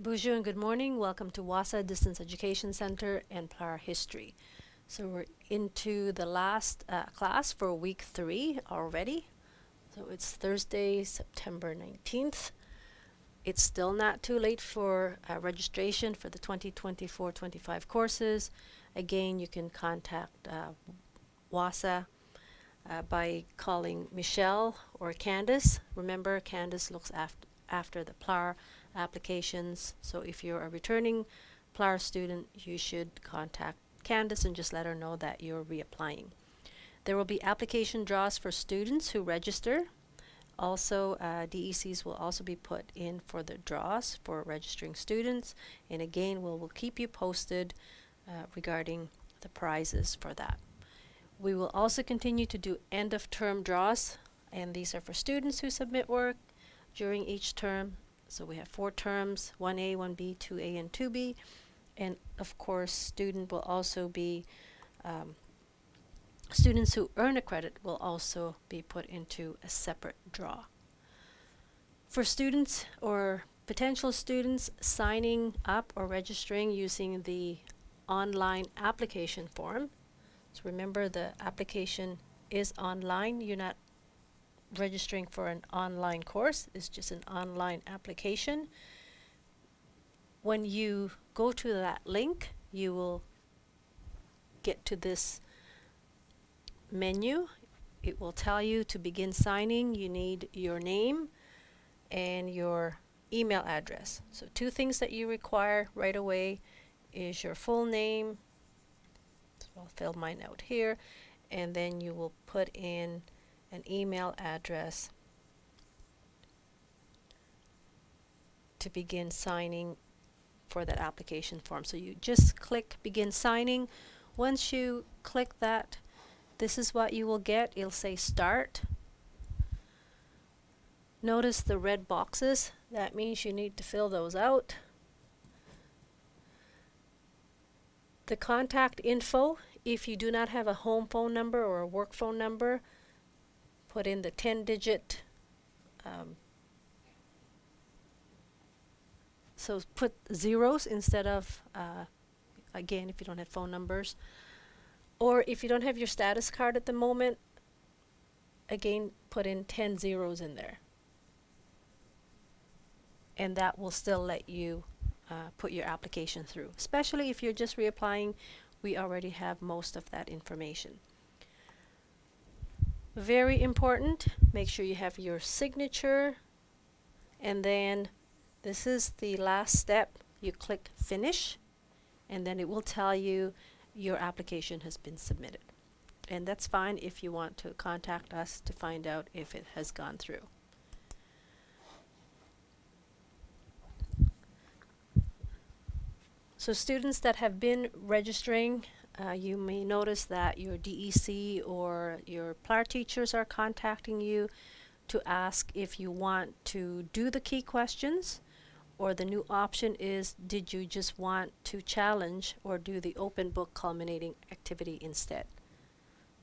Bonjour and good morning. Welcome to WASA Distance Education Center and PLAR History. So we're into the last class for week 3 already. So it's Thursday, September 19th. It's still not too late for registration for the 2024-25 courses. Again, you can contact WASA by calling Michelle or Candace. Remember, Candace looks after the PLAR applications. So if you're a returning PLAR student, you should contact Candace and just let her know that you're reapplying. There will be application draws for students who register. Also, DECs will also be put in for the draws for registering students. And again, we'll keep you posted regarding the prizes for that. We will also continue to do end of term draws, and these are for students who submit work during each term. So we have 4 terms, 1A, 1B, 2A, and 2B. And of course, student will also be, students who earn a credit will also be put into a separate draw. For students or potential students signing up or registering using the online application form, so remember the application is online. You're not registering for an online course. It's just an online application. When you go to that link, you will get to this menu. It will tell you to begin signing. You need your name and your email address. So 2 things that you require right away is your full name. So I'll fill mine out here, and then you will put in an email address to begin signing for that application form. So you just click begin signing. Once you click that, this is what you will get. It'll say start. Notice the red boxes. That means you need to fill those out. The contact info, if you do not have a home phone number or a work phone number, put in the 10-digit. So put zeros instead of, again, if you don't have phone numbers. Or if you don't have your status card at the moment, again, put in 10 zeros in there. And that will still let you put your application through. Especially if you're just reapplying, we already have most of that information. Very important, make sure you have your signature, and then this is the last step. You click finish, and then it will tell you your application has been submitted. And that's fine if you want to contact us to find out if it has gone through. So students that have been registering, you may notice that your DEC or your PLAR teachers are contacting you to ask if you want to do the key questions, or the new option is, did you just want to challenge or do the open book culminating activity instead?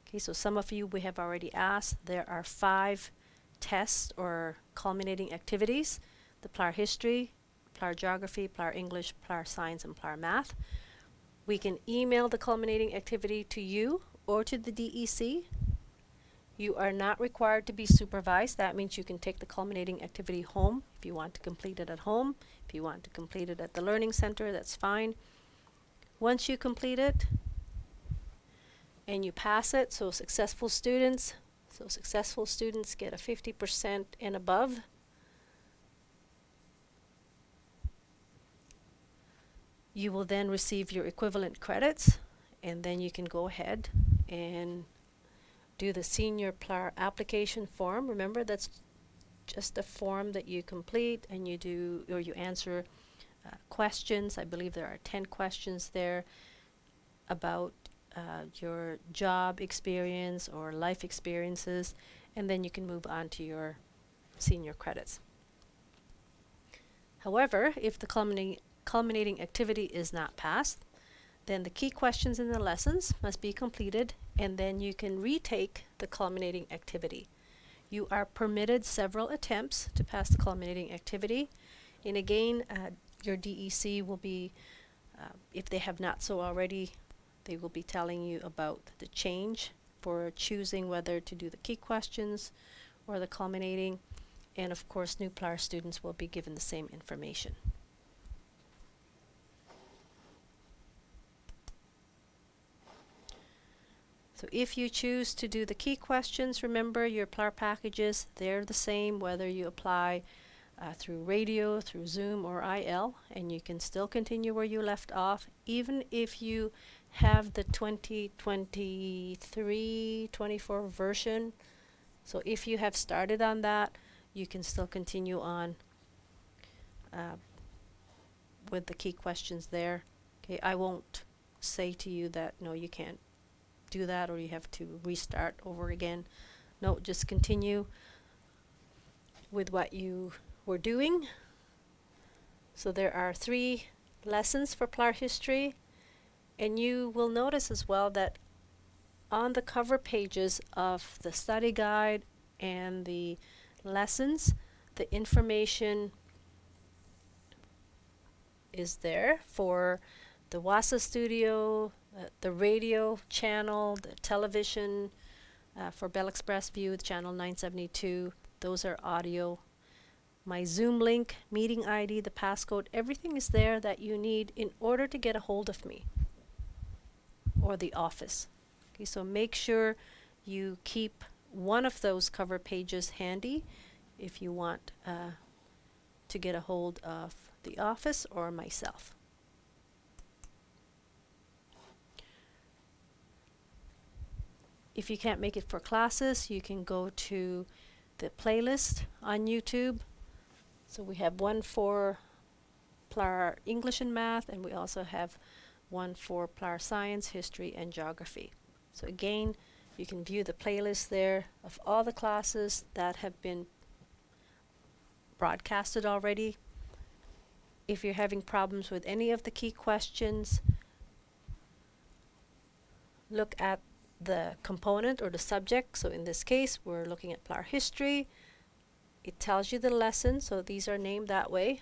Okay, so some of you we have already asked. There are 5 tests or culminating activities: the PLAR history, PLAR geography, PLAR English, PLAR science, and PLAR math. We can email the culminating activity to you or to the DEC. You are not required to be supervised. That means you can take the culminating activity home if you want to complete it at home. If you want to complete it at the learning center, that's fine. Once you complete it and you pass it, so successful students get a 50% and above. You will then receive your equivalent credits, and then you can go ahead and do the senior PLAR application form. Remember, that's just a form that you complete and you do, or you answer questions. I believe there are 10 questions there about your job experience or life experiences, and then you can move on to your senior credits. However, if the culminating activity is not passed, then the key questions in the lessons must be completed, and then you can retake the culminating activity. You are permitted several attempts to pass the culminating activity, and again, your DEC will be, if they have not so already, they will be telling you about the change for choosing whether to do the key questions or the culminating. And of course, new PLAR students will be given the same information. So if you choose to do the key questions, remember your PLAR packages, they're the same whether you apply through radio, through Zoom, or IL, and you can still continue where you left off, even if you have the 2023-24 version. So if you have started on that, you can still continue on with the key questions there. Okay, I won't say to you that no, you can't do that or you have to restart over again. No, just continue with what you were doing. So there are 3 lessons for PLAR history, and you will notice as well that on the cover pages of the study guide and the lessons, the information is there for the WASA studio, the radio channel, the television, for Bell Express View, channel 972. Those are audio. My Zoom link, meeting ID, the passcode, everything is there that you need in order to get a hold of me or the office. Okay, so make sure you keep one of those cover pages handy if you want to get a hold of the office or myself. If you can't make it for classes, you can go to the playlist on YouTube. So we have one for PLAR English and Math, and we also have one for PLAR Science, History, and Geography. So again, you can view the playlist there of all the classes that have been broadcasted already. If you're having problems with any of the key questions, look at the component or the subject. So in this case, we're looking at PLAR history. It tells you the lesson, so these are named that way.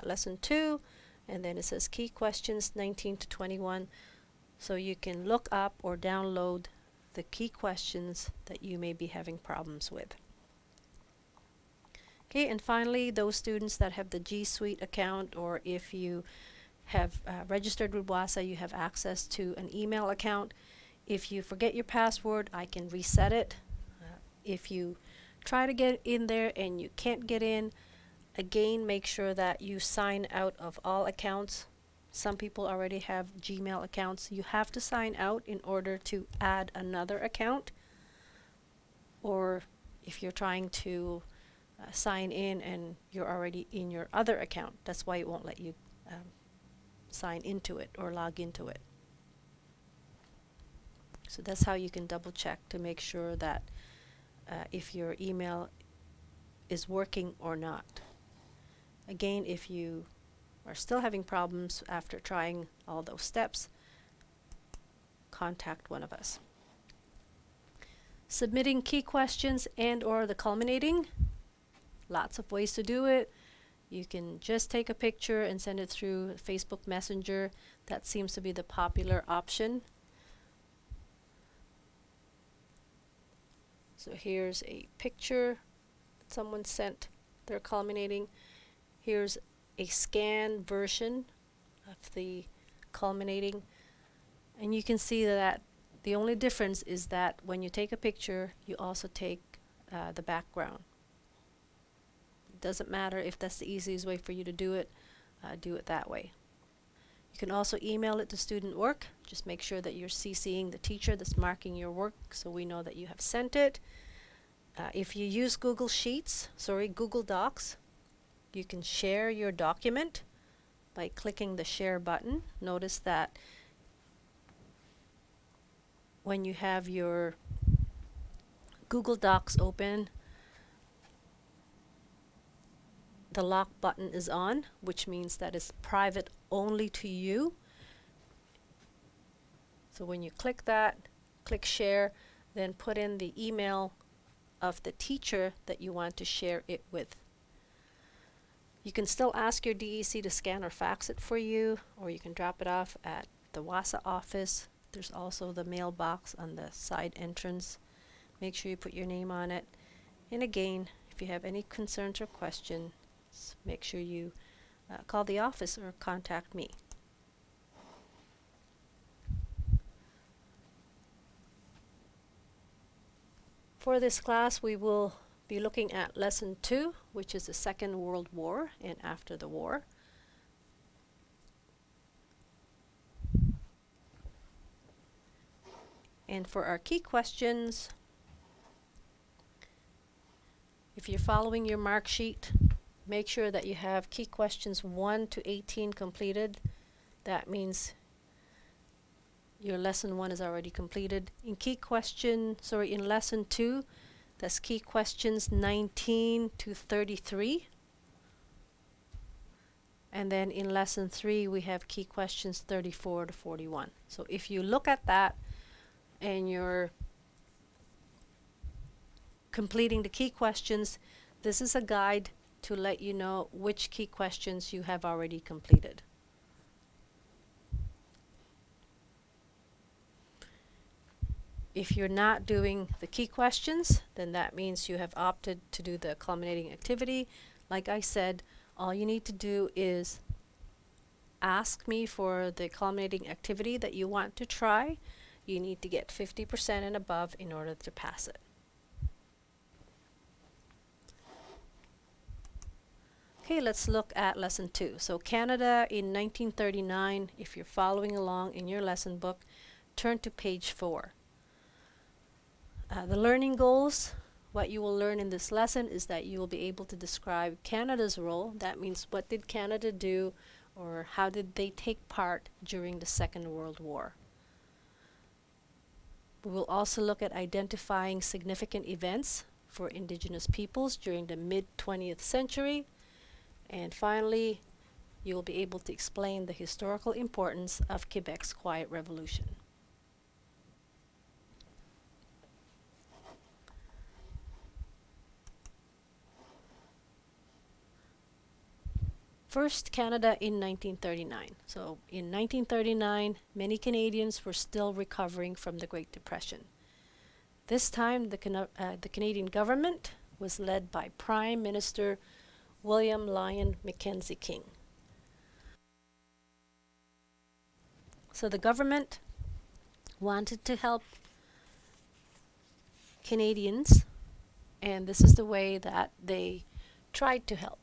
Lesson 2, and then it says key questions 19 to 21. So you can look up or download the key questions that you may be having problems with. Okay, and finally, those students that have the G Suite account, or if you have registered with WASA, you have access to an email account. If you forget your password, I can reset it. If you try to get in there and you can't get in, again, make sure that you sign out of all accounts. Some people already have Gmail accounts. You have to sign out in order to add another account. Or if you're trying to sign in and you're already in your other account, that's why it won't let you sign into it or log into it. So that's how you can double check to make sure that if your email is working or not. Again, if you are still having problems after trying all those steps, contact one of us. Submitting key questions and or the culminating, lots of ways to do it. You can just take a picture and send it through Facebook Messenger. That seems to be the popular option. So here's a picture that someone sent. They're culminating. Here's a scanned version of the culminating. And you can see that the only difference is that when you take a picture, you also take the background. It doesn't matter if that's the easiest way for you to do it that way. You can also email it to student work. Just make sure that you're CCing the teacher that's marking your work so we know that you have sent it. If you use Google Docs, you can share your document by clicking the share button. Notice that when you have your Google Docs open, the lock button is on, which means that it's private only to you. So when you click that, click share, then put in the email of the teacher that you want to share it with. You can still ask your DEC to scan or fax it for you, or you can drop it off at the WASA office. There's also the mailbox on the side entrance. Make sure you put your name on it. And again, if you have any concerns or questions, make sure you call the office or contact me. For this class, we will be looking at Lesson 2, which is the Second World War and after the war. And for our key questions, if you're following your mark sheet, make sure that you have key questions 1 to 18 completed. That means your lesson 1 is already completed. In lesson 2, that's key questions 19 to 33. And then in lesson 3, we have key questions 34 to 41. So if you look at that and you're completing the key questions, this is a guide to let you know which key questions you have already completed. If you're not doing the key questions, then that means you have opted to do the culminating activity. Like I said, all you need to do is ask me for the culminating activity that you want to try. You need to get 50% and above in order to pass it. Okay, let's look at lesson 2. So Canada in 1939, if you're following along in your lesson book, turn to page 4. The learning goals, what you will learn in this lesson is that you will be able to describe Canada's role. That means what did Canada do or how did they take part during the Second World War. We will also look at identifying significant events for Indigenous peoples during the mid-20th century. And finally, you will be able to explain the historical importance of Quebec's Quiet Revolution. First, Canada in 1939. So in 1939, many Canadians were still recovering from the Great Depression. This time, the Canadian government was led by Prime Minister William Lyon Mackenzie King. So the government wanted to help Canadians, and this is the way that they tried to help.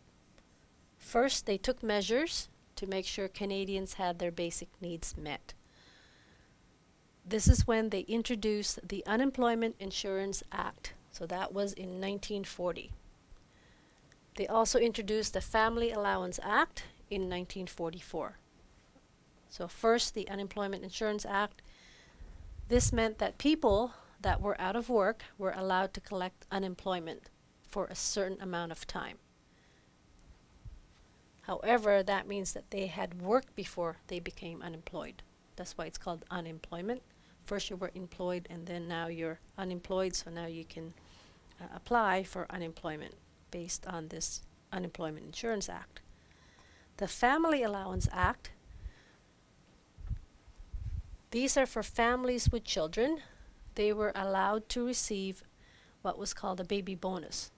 First, they took measures to make sure Canadians had their basic needs met. This is when they introduced the Unemployment Insurance Act. So that was in 1940. They also introduced the Family Allowance Act in 1944. So first, the Unemployment Insurance Act. This meant that people that were out of work were allowed to collect unemployment for a certain amount of time. However, that means that they had worked before they became unemployed. That's why it's called unemployment. First you were employed and then now you're unemployed, so now you can apply for unemployment based on this Unemployment Insurance Act. The Family Allowance Act, these are for families with children. They were allowed to receive what was called a baby bonus.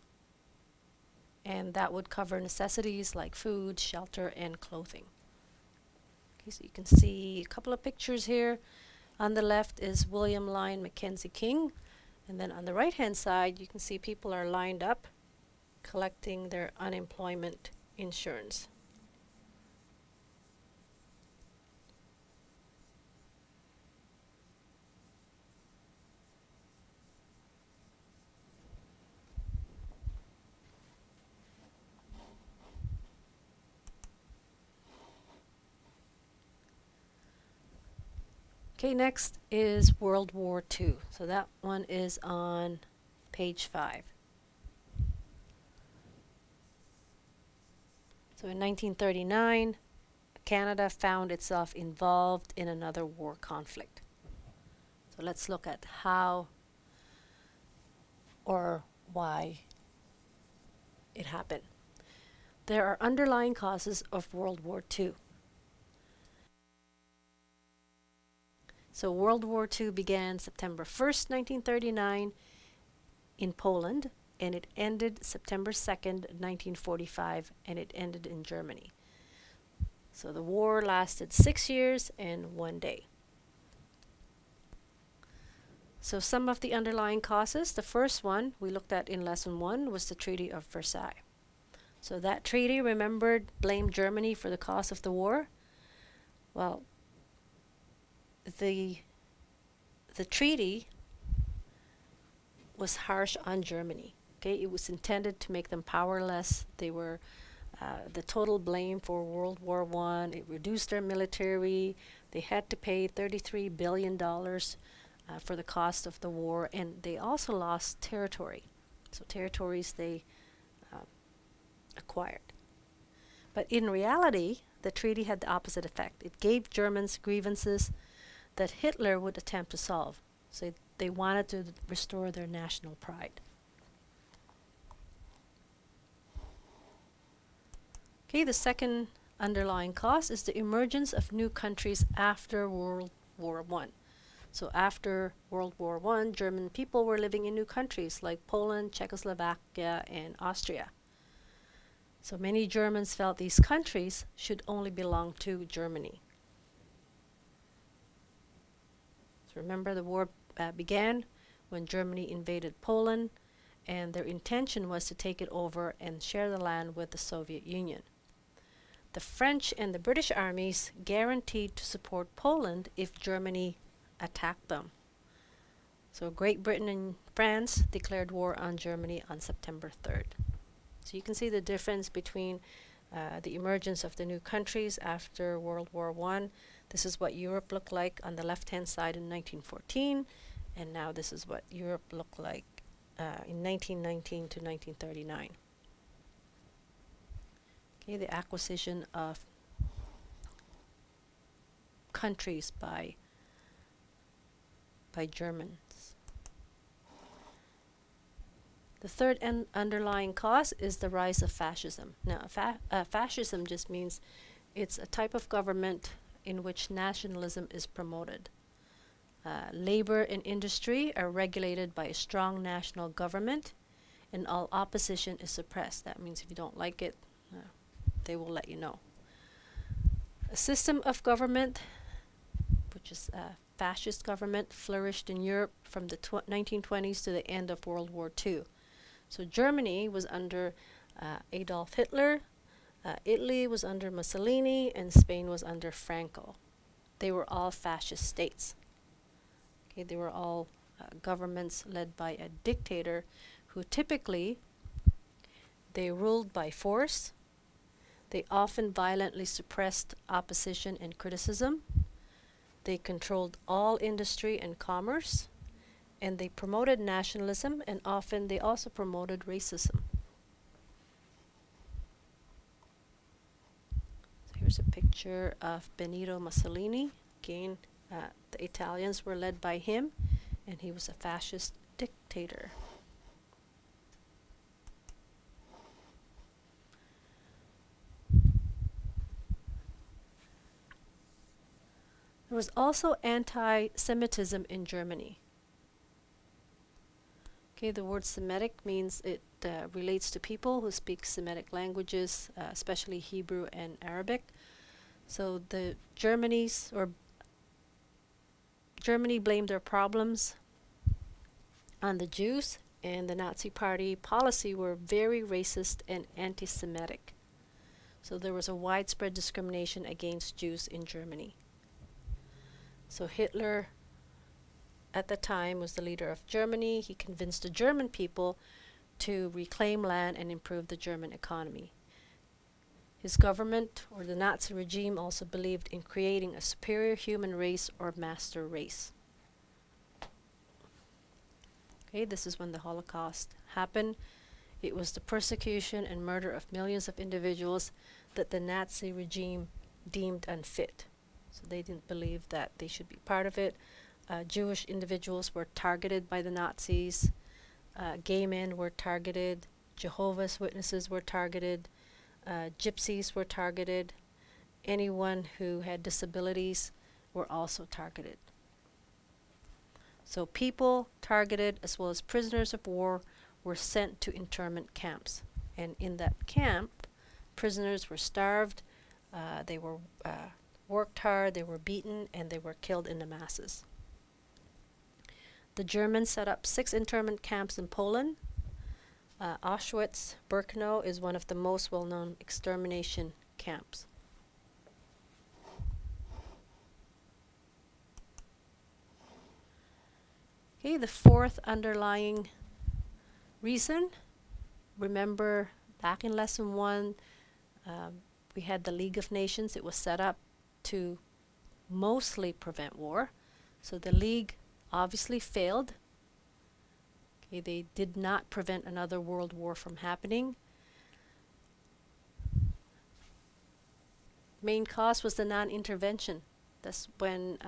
And that would cover necessities like food, shelter, and clothing. Okay, so you can see a couple of pictures here. On the left is William Lyon Mackenzie King. And then on the right-hand side, you can see people are lined up collecting their unemployment insurance. Okay, next is World War II. So that one is on page 5. So in 1939, Canada found itself involved in another war conflict. So let's look at how or why it happened. There are underlying causes of World War II. So World War II began September 1st, 1939 in Poland, and it ended September 2nd, 1945, and it ended in Germany. So the war lasted 6 years and 1 day. So some of the underlying causes, the first one we looked at in lesson 1 was the Treaty of Versailles. So that treaty, remembered, blamed Germany for the cause of the war. Well, the treaty was harsh on Germany. Okay, it was intended to make them powerless. They were the total blame for World War I. It reduced their military. They had to pay $33 billion for the cost of the war, and they also lost territory. So territories they acquired. But in reality, the treaty had the opposite effect. It gave Germans grievances that Hitler would attempt to solve. So they wanted to restore their national pride. Okay, the second underlying cause is the emergence of new countries after World War I. So after World War I, German people were living in new countries like Poland, Czechoslovakia, and Austria. So many Germans felt these countries should only belong to Germany. So remember, the war began when Germany invaded Poland, and their intention was to take it over and share the land with the Soviet Union. The French and the British armies guaranteed to support Poland if Germany attacked them. So Great Britain and France declared war on Germany on September 3rd. So you can see the difference between the emergence of the new countries after World War I. This is what Europe looked like on the left-hand side in 1914, and now this is what Europe looked like in 1919 to 1939. Okay, the acquisition of countries by Germans. The third underlying cause is the rise of fascism. Now, fascism just means it's a type of government in which nationalism is promoted. Labor and industry are regulated by a strong national government, and all opposition is suppressed. That means if you don't like it, they will let you know. A system of government, which is fascist government, flourished in Europe from the 1920s to the end of World War II. So Germany was under Adolf Hitler, Italy was under Mussolini, and Spain was under Franco. They were all fascist states. Okay, they were all governments led by a dictator who typically they ruled by force. They often violently suppressed opposition and criticism. They controlled all industry and commerce, and they promoted nationalism, and often they also promoted racism. So here's a picture of Benito Mussolini. Again, the Italians were led by him, and he was a fascist dictator. There was also anti-Semitism in Germany. Okay, the word Semitic means it relates to people who speak Semitic languages, especially Hebrew and Arabic. So the Germany blamed their problems on the Jews, and the Nazi Party policy were very racist and anti-Semitic. So there was a widespread discrimination against Jews in Germany. So Hitler, at the time, was the leader of Germany. He convinced the German people to reclaim land and improve the German economy. His government, or the Nazi regime, also believed in creating a superior human race or master race. Okay, this is when the Holocaust happened. It was the persecution and murder of millions of individuals that the Nazi regime deemed unfit. So they didn't believe that they should be part of it. Jewish individuals were targeted by the Nazis. Gay men were targeted. Jehovah's Witnesses were targeted. Gypsies were targeted. Anyone who had disabilities were also targeted. So people targeted as well as prisoners of war were sent to internment camps. And in that camp, prisoners were starved, they were worked hard, they were beaten, and they were killed in the masses. The Germans set up 6 internment camps in Poland. Auschwitz-Birkenau is one of the most well-known extermination camps. Okay, the fourth underlying reason, remember back in lesson 1, we had the League of Nations. It was set up to mostly prevent war. So the League obviously failed. Okay, they did not prevent another world war from happening. Main cause was the non-intervention. That's when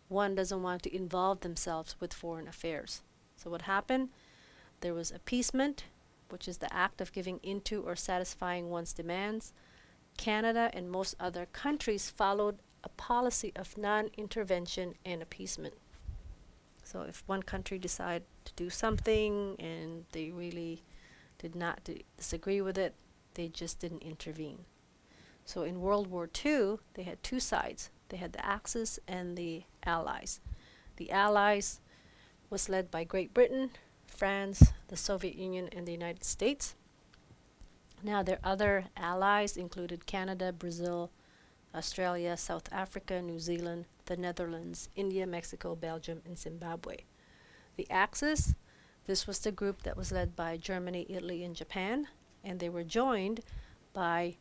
one doesn't want to involve themselves with foreign affairs. So what happened? There was appeasement, which is the act of giving into or satisfying one's demands. Canada and most other countries followed a policy of non-intervention and appeasement. So if one country decided to do something and they really did not disagree with it, they just didn't intervene. So in World War II, they had 2 sides. They had the Axis and the Allies. The Allies was led by Great Britain, France, the Soviet Union, and the United States. Now their other allies included Canada, Brazil, Australia, South Africa, New Zealand, the Netherlands, India, Mexico, Belgium, and Zimbabwe. The Axis, this was the group that was led by Germany, Italy, and Japan, and they were joined by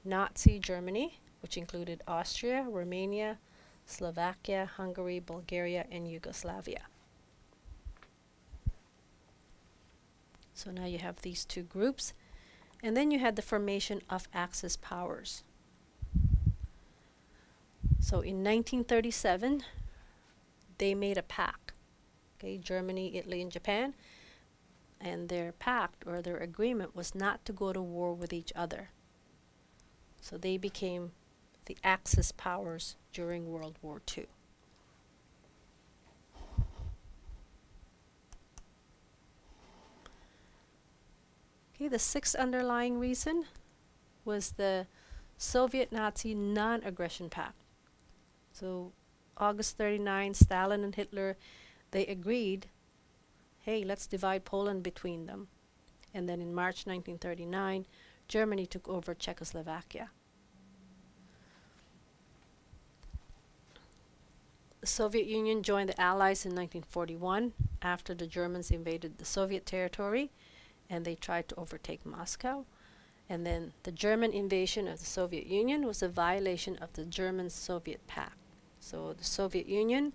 Nazi Germany, which included Austria, Romania, Slovakia, Hungary, Bulgaria, and Yugoslavia. So now you have these 2 groups. And then you had the formation of Axis powers. So in 1937, they made a pact. Okay, Germany, Italy, and Japan. And their pact or their agreement was not to go to war with each other. So they became the Axis powers during World War II. Okay, the 6th underlying reason was the Soviet-Nazi non-aggression pact. So August 39, Stalin and Hitler, they agreed, hey, let's divide Poland between them. And then in March 1939, Germany took over Czechoslovakia. The Soviet Union joined the Allies in 1941 after the Germans invaded the Soviet territory and they tried to overtake Moscow. And then the German invasion of the Soviet Union was a violation of the German-Soviet pact. So the Soviet Union,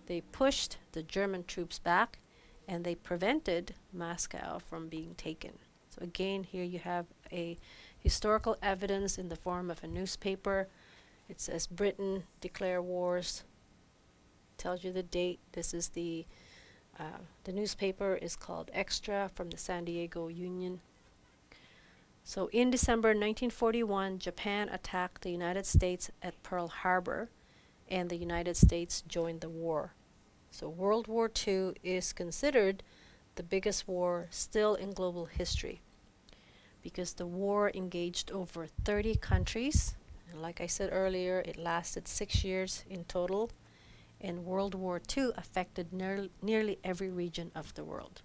they pushed the German troops back and they prevented Moscow from being taken. So again, here you have a historical evidence in the form of a newspaper. It says Britain declare wars, tells you the date. This is the newspaper is called Extra from the San Diego Union. So in December 1941, Japan attacked the United States at Pearl Harbor, and the United States joined the war. So World War II is considered the biggest war still in global history because the war engaged over 30 countries. And like I said earlier, it lasted 6 years in total. And World War II affected nearly every region of the world.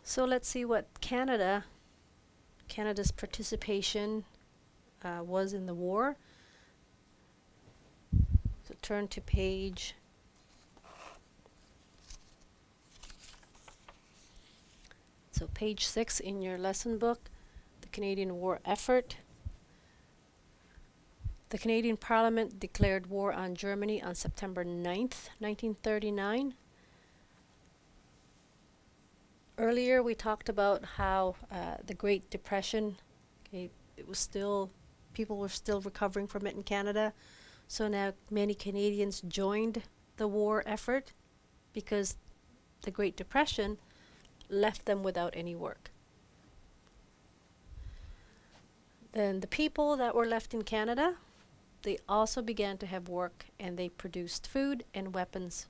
So let's see what Canada's participation was in the war. So turn to page 6 in your lesson book, the Canadian War Effort. The Canadian Parliament declared war on Germany on September 9th, 1939. Earlier we talked about how the Great Depression, okay, people were still recovering from it in Canada. So now many Canadians joined the war effort because the Great Depression left them without any work. Then the people that were left in Canada, they also began to have work, and they produced food and weapons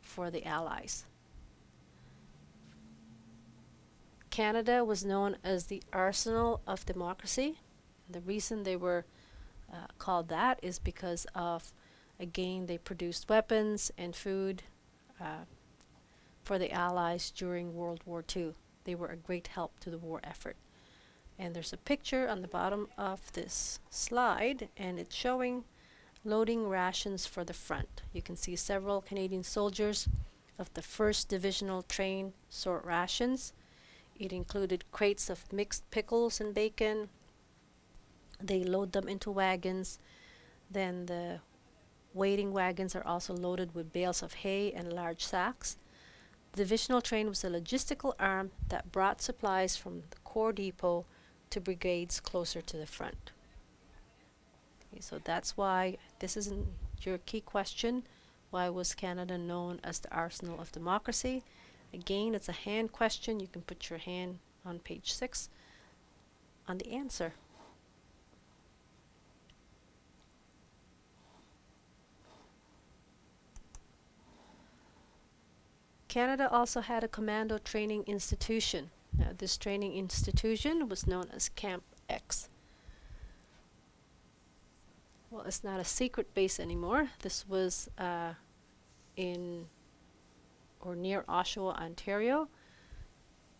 for the Allies. Canada was known as the arsenal of democracy. The reason they were called that is because of, again, they produced weapons and food for the Allies during World War II. They were a great help to the war effort. And there's a picture on the bottom of this slide, and it's showing loading rations for the front. You can see several Canadian soldiers of the 1st Divisional Train sort rations. It included crates of mixed pickles and bacon. They load them into wagons. Then the waiting wagons are also loaded with bales of hay and large sacks. The divisional train was a logistical arm that brought supplies from the core depot to brigades closer to the front. Okay, so that's why this isn't your key question. Why was Canada known as the arsenal of democracy? Again, it's a hand question. You can put your hand on page 6 on the answer. Canada also had a commando training institution. Now, this training institution was known as Camp X. Well, it's not a secret base anymore. This was in or near Oshawa, Ontario.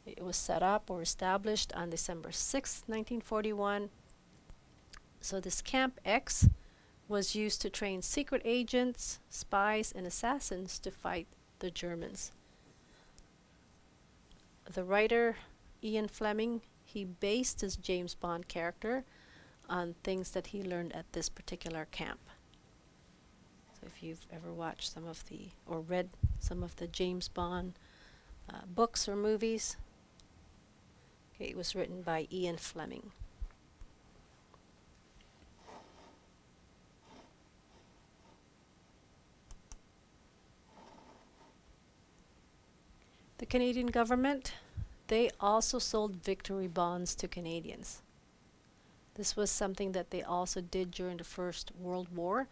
It was set up or established on December 6, 1941. So this Camp X was used to train secret agents, spies, and assassins to fight the Germans. The writer Ian Fleming, he based his James Bond character on things that he learned at this particular camp. So if you've ever watched some of the, or read some of the James Bond books or movies, okay, it was written by Ian Fleming. The Canadian government, they also sold victory bonds to Canadians. This was something that they also did during the First World War,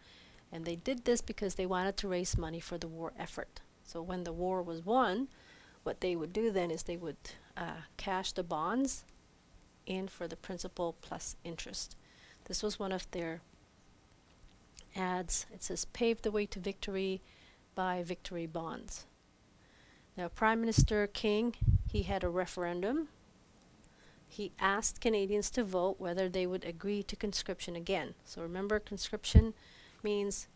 and they did this because they wanted to raise money for the war effort. So when the war was won, what they would do then is they would cash the bonds in for the principal plus interest. This was one of their ads. It says, "Pave the way to victory, buy victory bonds." Now, Prime Minister King, he had a referendum. He asked Canadians to vote whether they would agree to conscription again. So remember, conscription means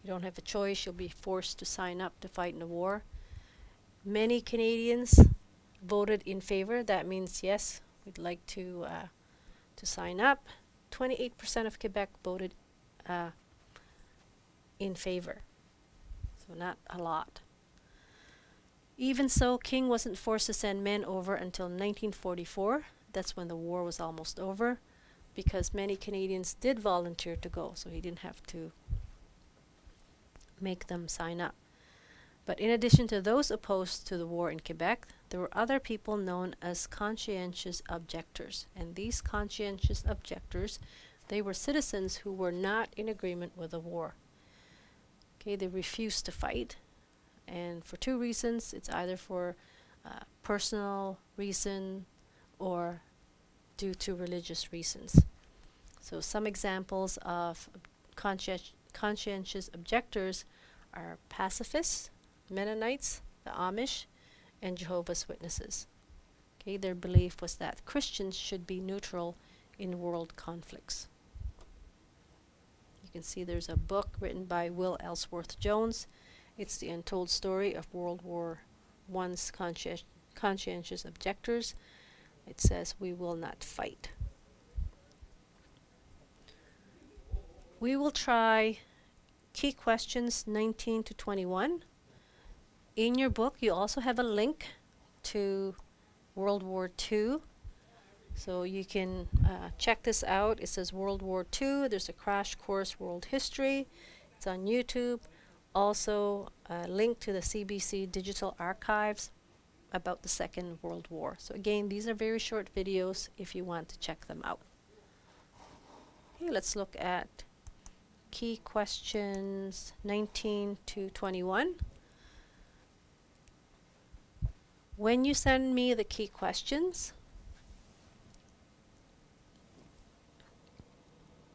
you don't have a choice. You'll be forced to sign up to fight in the war. Many Canadians voted in favor. That means, yes, we'd like to sign up. 28% of Quebec voted in favor. So not a lot. Even so, King wasn't forced to send men over until 1944. That's when the war was almost over, because many Canadians did volunteer to go, so he didn't have to make them sign up. But in addition to those opposed to the war in Quebec, there were other people known as conscientious objectors. And these conscientious objectors, they were citizens who were not in agreement with the war. Okay, they refused to fight. And for two reasons. It's either for personal reason or due to religious reasons. So some examples of conscientious objectors are pacifists, Mennonites, the Amish, and Jehovah's Witnesses. Okay, their belief was that Christians should be neutral in world conflicts. You can see there's a book written by Will Ellsworth Jones. It's the untold story of World War I's conscientious objectors. It says, "We will not fight." We will try key questions 19 to 21. In your book, you also have a link to World War II. So you can check this out. It says World War II. There's a crash course, World History. It's on YouTube. also a link to the CBC digital archives about the Second World War. So again, these are very short videos if you want to check them out. Okay, let's look at key questions 19 to 21. When you send me the key questions,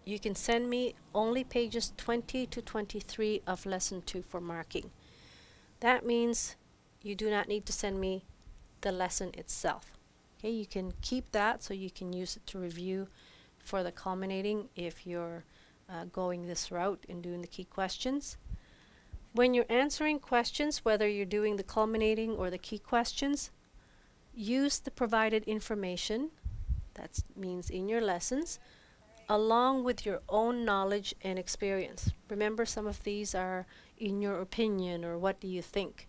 you can send me only pages 20 to 23 of lesson 2 for marking. That means you do not need to send me the lesson itself. Okay, you can keep that so you can use it to review for the culminating if you're going this route and doing the key questions. When you're answering questions, whether you're doing the culminating or the key questions, use the provided information, that means in your lessons, along with your own knowledge and experience. Remember, some of these are in your opinion or what do you think.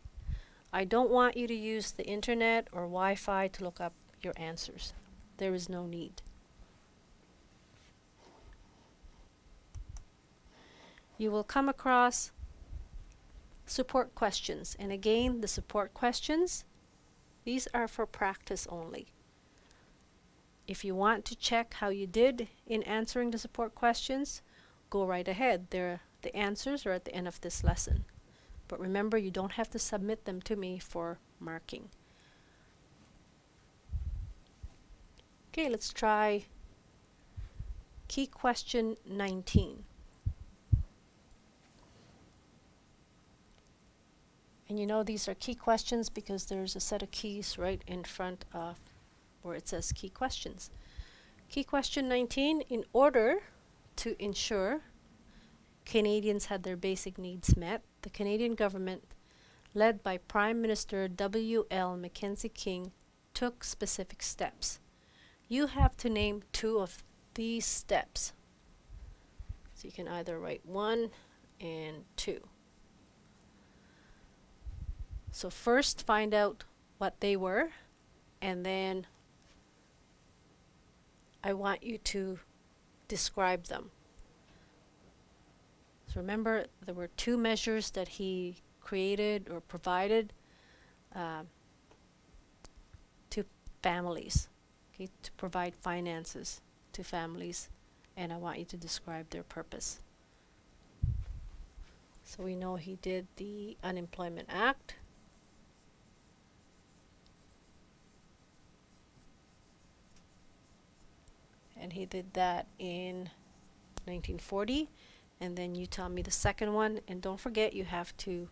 I don't want you to use the internet or Wi-Fi to look up your answers. There is no need. You will come across support questions. And again, the support questions, these are for practice only. If you want to check how you did in answering the support questions, go right ahead. The answers are at the end of this lesson. But remember, you don't have to submit them to me for marking. Okay, let's try key question 19. And you know these are key questions because there's a set of keys right in front of where it says key questions. Key question 19, in order to ensure Canadians had their basic needs met, the Canadian government, led by Prime Minister W.L. Mackenzie King, took specific steps. You have to name 2 of these steps. So you can either write 1 and 2. So first find out what they were, and then I want you to describe them. So remember, there were 2 measures that he created or provided to families, okay, to provide finances to families, and I want you to describe their purpose. So we know he did the Unemployment Act. And he did that in 1940. And then you tell me the second one. And don't forget, you have to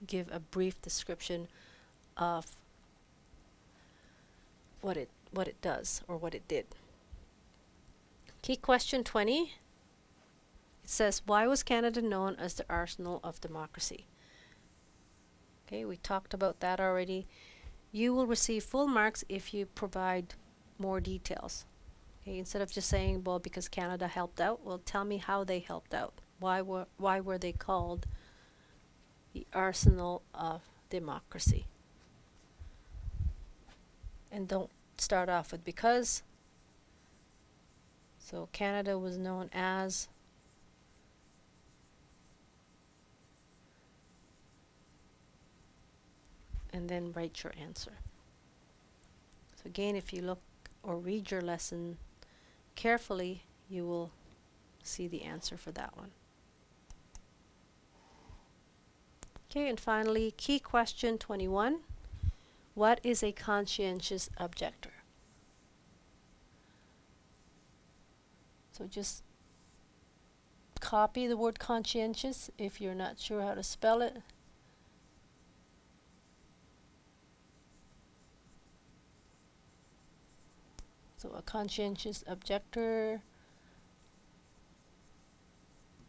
give a brief description of what it does or what it did. Key question 20. It says, why was Canada known as the arsenal of democracy? Okay, we talked about that already. You will receive full marks if you provide more details. Okay, instead of just saying, well, because Canada helped out, well, tell me how they helped out. Why were they called the arsenal of democracy? And don't start off with because. So Canada was known as, and then write your answer. So again, if you look or read your lesson carefully, you will see the answer for that one. Okay, and finally, key question 21. What is a conscientious objector? So just copy the word conscientious if you're not sure how to spell it. So a conscientious objector,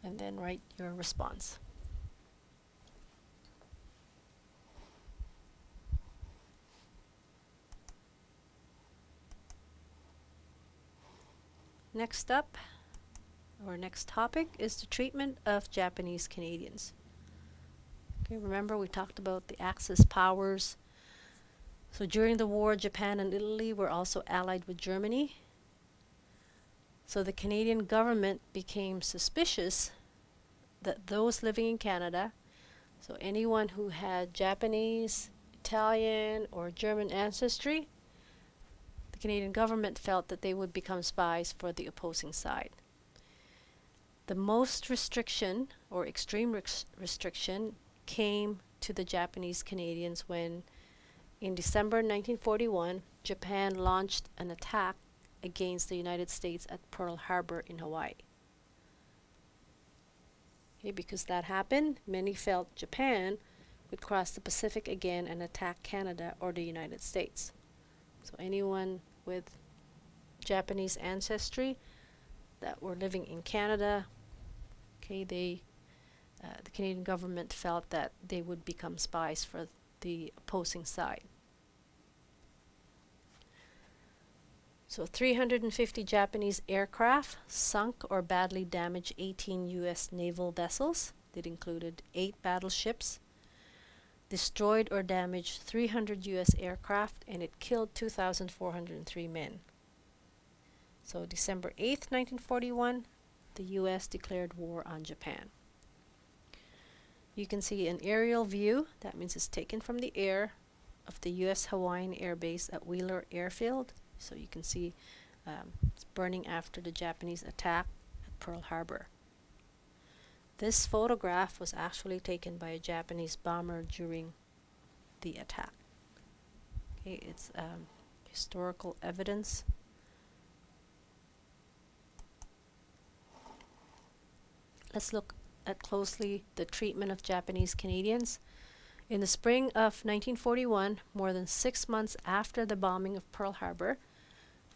and then write your response. Next up, or next topic, is the treatment of Japanese Canadians. Okay, remember we talked about the Axis powers. So during the war, Japan and Italy were also allied with Germany. So the Canadian government became suspicious that those living in Canada, so anyone who had Japanese, Italian, or German ancestry, the Canadian government felt that they would become spies for the opposing side. The most restriction, or extreme restriction, came to the Japanese Canadians when, in December 1941, Japan launched an attack against the United States at Pearl Harbor in Hawaii. Okay, because that happened, many felt Japan would cross the Pacific again and attack Canada or the United States. So anyone with Japanese ancestry that were living in Canada, okay, the Canadian government felt that they would become spies for the opposing side. So 350 Japanese aircraft sunk or badly damaged 18 U.S. naval vessels. That included 8 battleships, destroyed or damaged 300 U.S. aircraft, and it killed 2,403 men. So December 8th, 1941, the U.S. declared war on Japan. You can see an aerial view, that means it's taken from the air, of the U.S. Hawaiian Air Base at Wheeler Airfield. So you can see it's burning after the Japanese attack at Pearl Harbor. This photograph was actually taken by a Japanese bomber during the attack. Okay, it's historical evidence. Let's look at closely the treatment of Japanese Canadians. In the spring of 1941, more than 6 months after the bombing of Pearl Harbor,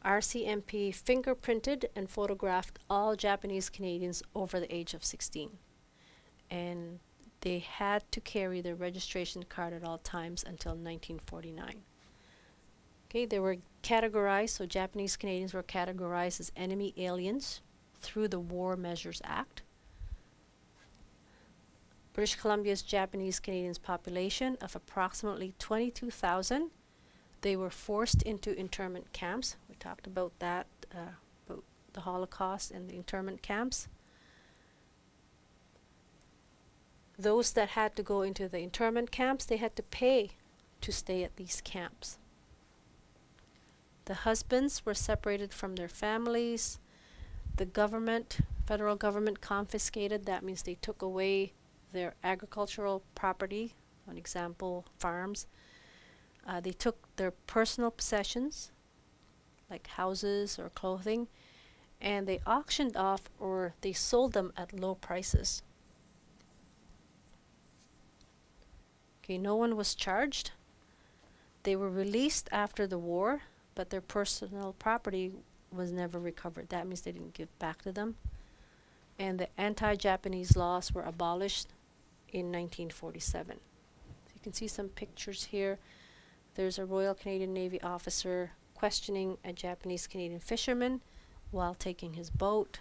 RCMP fingerprinted and photographed all Japanese Canadians over the age of 16. And they had to carry their registration card at all times until 1949. Okay, they were categorized, so Japanese Canadians were categorized as enemy aliens through the War Measures Act. British Columbia's Japanese Canadians population of approximately 22,000. They were forced into internment camps. We talked about that, about the Holocaust and the internment camps. Those that had to go into the internment camps, they had to pay to stay at these camps. The husbands were separated from their families. The government, federal government, confiscated. That means they took away their agricultural property, an example, farms. They took their personal possessions, like houses or clothing, and they auctioned off or they sold them at low prices. Okay, no one was charged. They were released after the war, but their personal property was never recovered. That means they didn't give back to them. And the anti-Japanese laws were abolished in 1947. So you can see some pictures here. There's a Royal Canadian Navy officer questioning a Japanese Canadian fisherman while taking his boat.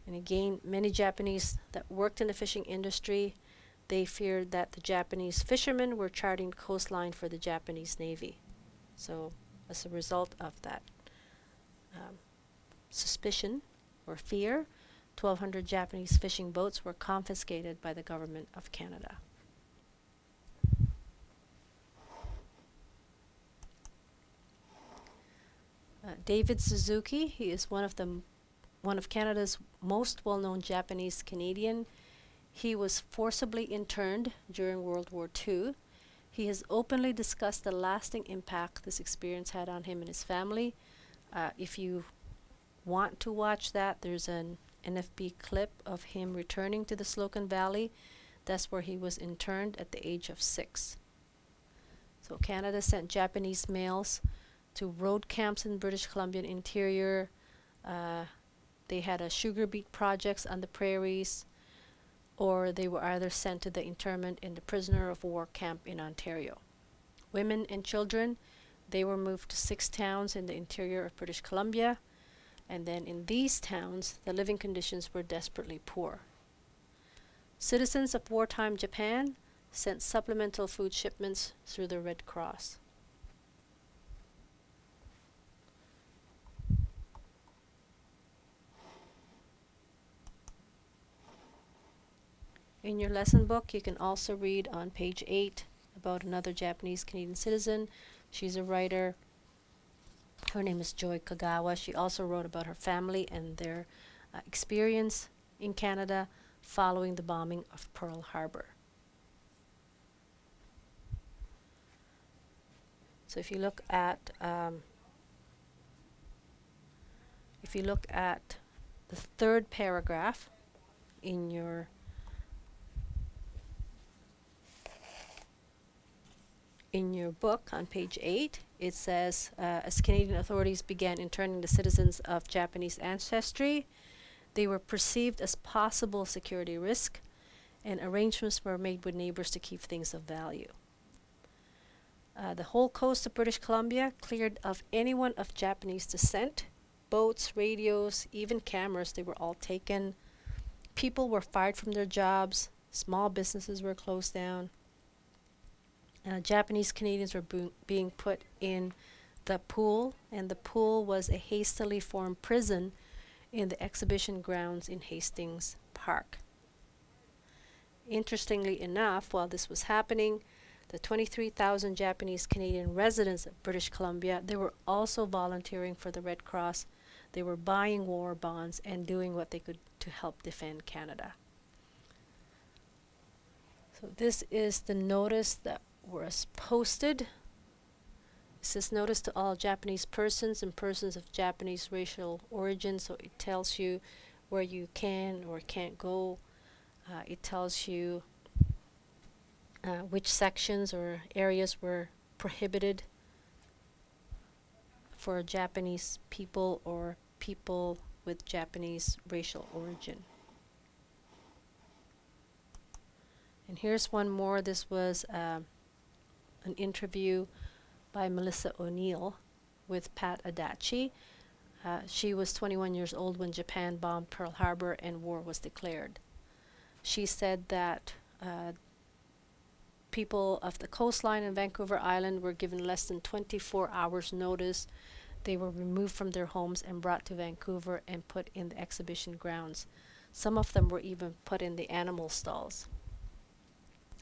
And again, many Japanese that worked in the fishing industry, they feared that the Japanese fishermen were charting the coastline for the Japanese Navy. So as a result of that suspicion or fear, 1,200 Japanese fishing boats were confiscated by the government of Canada. David Suzuki, he is one of Canada's most well-known Japanese Canadian. He was forcibly interned during World War II. He has openly discussed the lasting impact this experience had on him and his family. If you want to watch that, there's an NFB clip of him returning to the Slocan Valley. That's where he was interned at the age of 6. So Canada sent Japanese males to road camps in British Columbian interior. They had sugar beet projects on the prairies, or they were either sent to the internment in the prisoner of war camp in Ontario. Women and children, they were moved to 6 towns in the interior of British Columbia, and then in these towns, the living conditions were desperately poor. Citizens of wartime Japan sent supplemental food shipments through the Red Cross. In your lesson book, you can also read on page 8 about another Japanese Canadian citizen. She's a writer. Her name is Joy Kagawa. She also wrote about her family and their experience in Canada following the bombing of Pearl Harbor. So if you look at the third paragraph in your book on page 8, it says, as Canadian authorities began interning the citizens of Japanese ancestry, they were perceived as possible security risk, and arrangements were made with neighbors to keep things of value. The whole coast of British Columbia cleared of anyone of Japanese descent. Boats, radios, even cameras, they were all taken. People were fired from their jobs. Small businesses were closed down. Japanese Canadians were being put in the pool, and the pool was a hastily formed prison in the exhibition grounds in Hastings Park. Interestingly enough, while this was happening, the 23,000 Japanese Canadian residents of British Columbia, they were also volunteering for the Red Cross. They were buying war bonds and doing what they could to help defend Canada. So this is the notice that was posted. It says, notice to all Japanese persons and persons of Japanese racial origin. So it tells you where you can or can't go. It tells you which sections or areas were prohibited for Japanese people or people with Japanese racial origin. And here's one more. This was an interview by Melissa O'Neill with Pat Adachi. She was 21 years old when Japan bombed Pearl Harbor and war was declared. She said that people of the coastline in Vancouver Island were given less than 24 hours notice. They were removed from their homes and brought to Vancouver and put in the exhibition grounds. Some of them were even put in the animal stalls.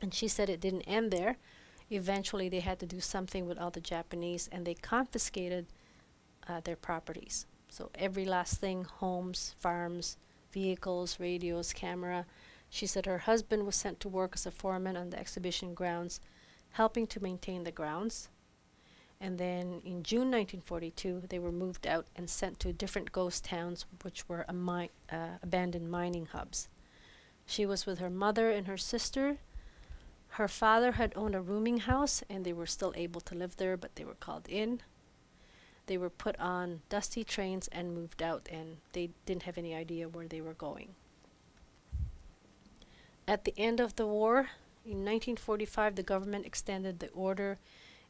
And she said it didn't end there. Eventually they had to do something with all the Japanese, and they confiscated their properties. So every last thing, homes, farms, vehicles, radios, camera. She said her husband was sent to work as a foreman on the exhibition grounds, helping to maintain the grounds. And then in June 1942, they were moved out and sent to different ghost towns, which were abandoned mining hubs. She was with her mother and her sister. Her father had owned a rooming house, and they were still able to live there, but they were called in. They were put on dusty trains and moved out, and they didn't have any idea where they were going. At the end of the war, in 1945, the government extended the order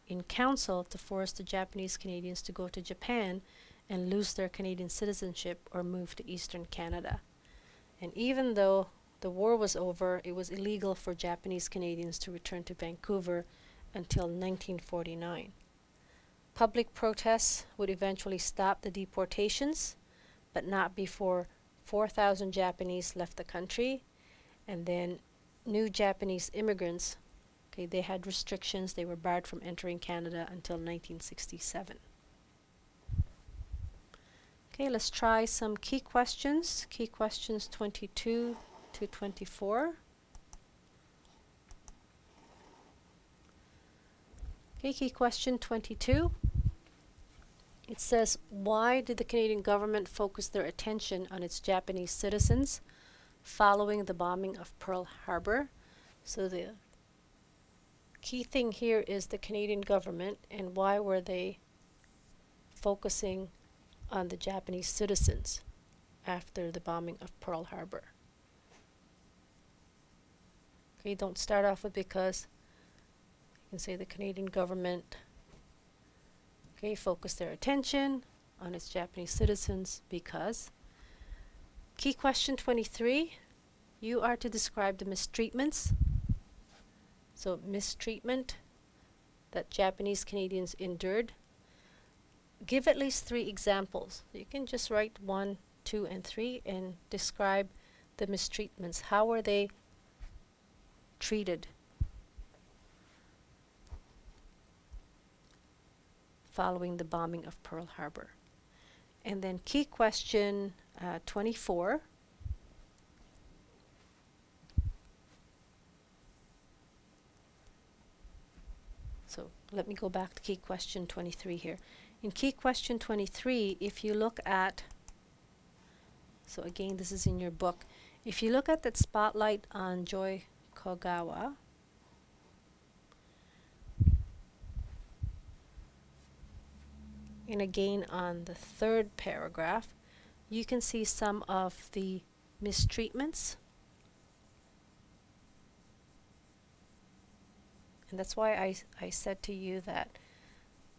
in council to force the Japanese Canadians to go to Japan and lose their Canadian citizenship or move to Eastern Canada. And even though the war was over, it was illegal for Japanese Canadians to return to Vancouver until 1949. Public protests would eventually stop the deportations, but not before 4,000 Japanese left the country. And then new Japanese immigrants, they had restrictions. They were barred from entering Canada until 1967. Okay, let's try some key questions. Key questions 22 to 24. Okay, key question 22. It says, why did the Canadian government focus their attention on its Japanese citizens following the bombing of Pearl Harbor? So the key thing here is the Canadian government, and why were they focusing on the Japanese citizens after the bombing of Pearl Harbor? Okay, don't start off with because. You can say the Canadian government focused their attention on its Japanese citizens because. Key question 23, you are to describe the mistreatments. So mistreatment that Japanese Canadians endured. Give at least 3 examples. You can just write 1, 2, and 3 and describe the mistreatments. How were they treated following the bombing of Pearl Harbor. And then key question 24. So let me go back to key question 23 here. In key question 23, if you look at, so again, this is in your book, if you look at that spotlight on Joy Kogawa, and again on the third paragraph, you can see some of the mistreatments. And that's why I said to you that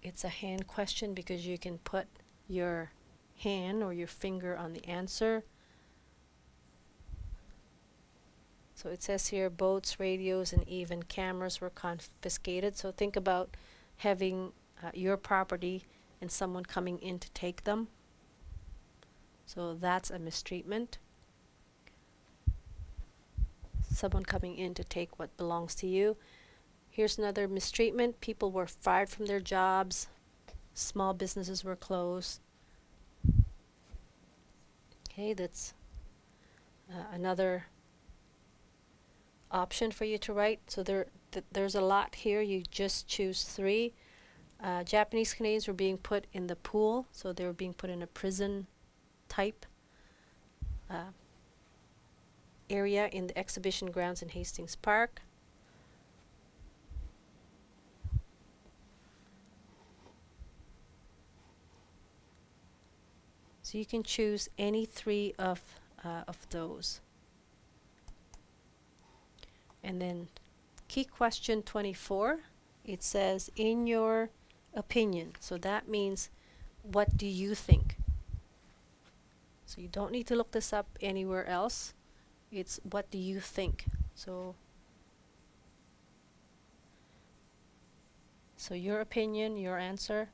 it's a hand question, because you can put your hand or your finger on the answer. So it says here, boats, radios, and even cameras were confiscated. So think about having your property and someone coming in to take them. So that's a mistreatment. Someone coming in to take what belongs to you. Here's another mistreatment. People were fired from their jobs. Small businesses were closed. Okay, that's another option for you to write. So there's a lot here. You just choose 3. Japanese Canadians were being put in the pool, so they were being put in a prison type area in the exhibition grounds in Hastings Park. So you can choose any 3 of those. And then key question 24, it says, in your opinion. So that means, what do you think? So you don't need to look this up anywhere else. It's what do you think? So your opinion, your answer.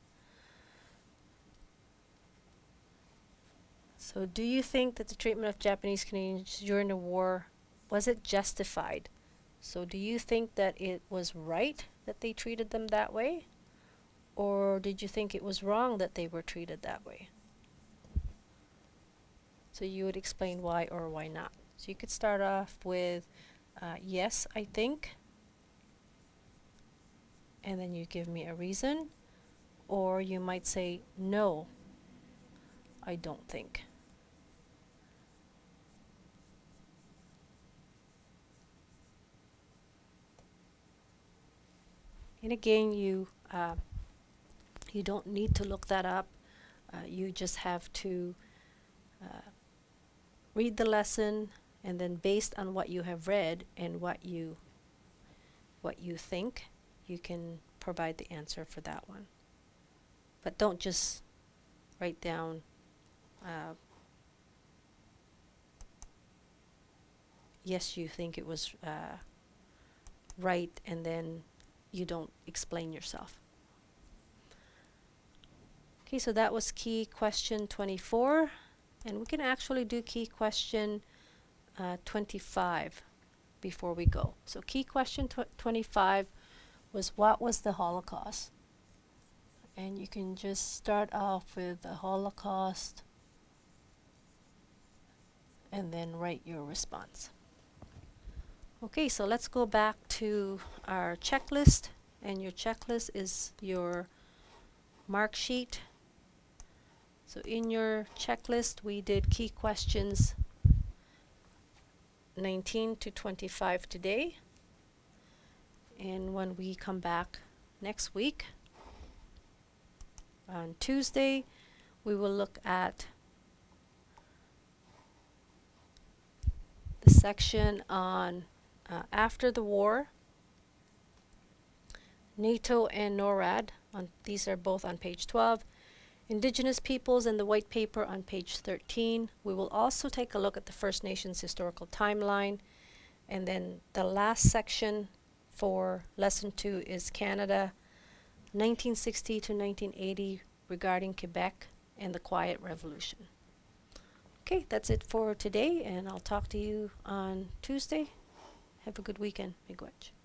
So do you think that the treatment of Japanese Canadians during the war, was it justified? So do you think that it was right that they treated them that way? Or did you think it was wrong that they were treated that way? So you would explain why or why not. So you could start off with, yes, I think. And then you give me a reason. Or you might say, no, I don't think. And again, you don't need to look that up. You just have to read the lesson, and then based on what you have read and what you think, you can provide the answer for that one. But don't just write down yes, you think it was right, and then you don't explain yourself. Okay, so that was key question 24, and we can actually do key question 25 before we go. So key question 25 was, what was the Holocaust? And you can just start off with the Holocaust and then write your response. Okay, so let's go back to our checklist, and your checklist is your mark sheet. So in your checklist, we did key questions 19 to 25 today. And when we come back next week, on Tuesday, we will look at the section on after the war, NATO and NORAD. These are both on page 12. Indigenous peoples and the white paper on page 13. We will also take a look at the First Nations historical timeline. And then the last section for lesson 2 is Canada, 1960 to 1980, regarding Quebec and the Quiet Revolution. Okay, that's it for today, and I'll talk to you on Tuesday. Have a good weekend. Miigwech.